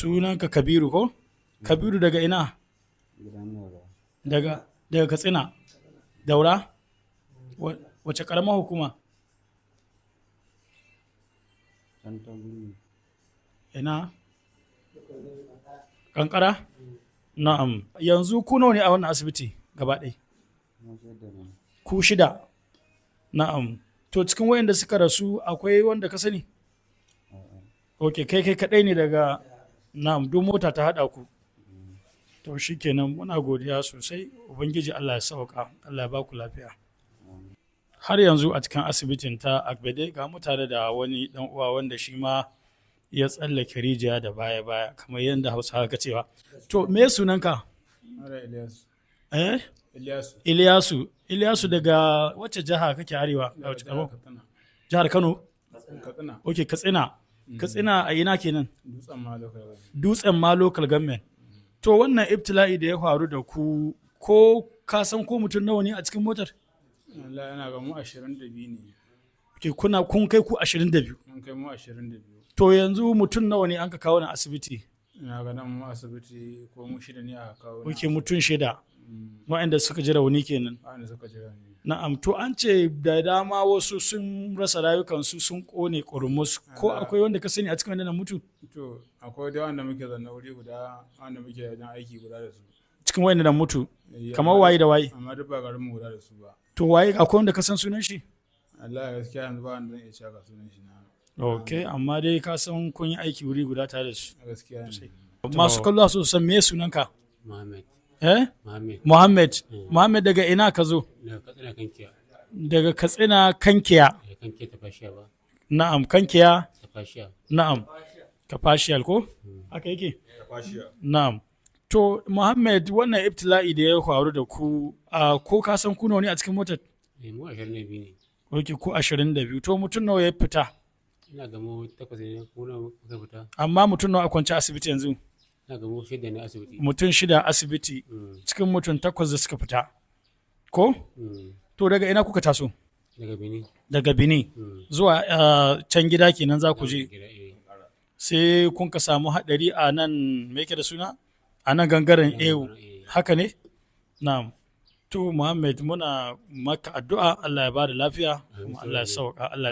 Sunanka Kabiru ko? Kabiru daga ina? Daga Katsina. Daura? Wace ƙaramar hukuma? Ina? Kankara? Na'am. Yanzu ku nawa ne a wannan asibiti gaba ɗaya? Ku shida. Na'am. To cikin wayanda suka rasu akwai wanda ka sani? Ok, kai kaɗai ne daga na'am, duk mota ta haɗa ku. To shikenan muna godiya sosai. Ubangiji Allah ya sauka. Allah ya ba ku lafiya. Har yanzu a cikin asibitin ta Agbede ga mutane da wani dan uwa wanda shi ma ya tsallake rijiya da baya kamar yadda Hausawa ka cewa. To me sunanka? Ilyasu. Eh? Ilyasu. Ilyasu daga wacce jiha kake arewa? Jihar Kano? Katsina. Ok, Katsina. Katsina a ina kenan? Dutsen ma local government. Dutsen ma local government. To wannan ibtila'i da ya faru da ku ko ka san ko mutum nawa ne a cikin motar? Allah yana ga mu 22 ne. Ok, kun kai ku 22. Mun kai mu 22. To yanzu mutum nawa ne an ka kawo na asibiti? Ina ga nan mu asibiti ko mu shida ne aka kawo. Ok, mutum shida. Waɗanda suka ji rauni kenan. Wanda suka jira ne. Na'am, to an ce da dama wasu sun rasa rayukansu sun kone ƙurmus ko akwai wanda ka sani a cikin wanda na mutu? To akwai da wanda muke zanna wuri guda wanda muke wajen aiki guda da su. Cikin wanda na mutu? Kamar waye da waye? Amma duk ba garin mu guda da su ba. To waye akwai wanda ka san sunan shi? Allah gaskiya yanzu ba wanda zan iya cewa sunan shi na. Ok, amma dai ka san kun yi aiki wuri guda tare da su. Gaskiya ne. Masu kallo su san me sunanka? Muhammad. Eh? Muhammad daga ina ka zo? Daga Katsina Kankiya. Daga Katsina Kankiya. Kankiya ta fashiya ba. Na'am, Kankiya. Ta fashiya. Na'am. Kafashiyal ko? Haka yake? Kafashiya. Na'am. To Muhammad wannan ibtila'i da ya faru da ku ko ka san ku nawa ne a cikin motar? Mu 22 ne. Ok, ku 22. To mutum nawa ya fita? Ina ga mu 8 ne ko nawa muka fita. Amma mutum nawa a kwance asibiti yanzu? Ina ga mu 6 ne asibiti. Mutum 6 asibiti cikin mutum 8 da suka fita. Ko? To daga ina kuka taso? Daga Benin. Daga Benin. Zuwa can gida kenan za ku je. Sai kun ka samu haɗari a nan me yake da suna? A nan gangaren Ewu. Haka ne? Na'am. To Muhammad muna maka addu'a Allah ya ba da lafiya, kuma Allah ya sauka Allah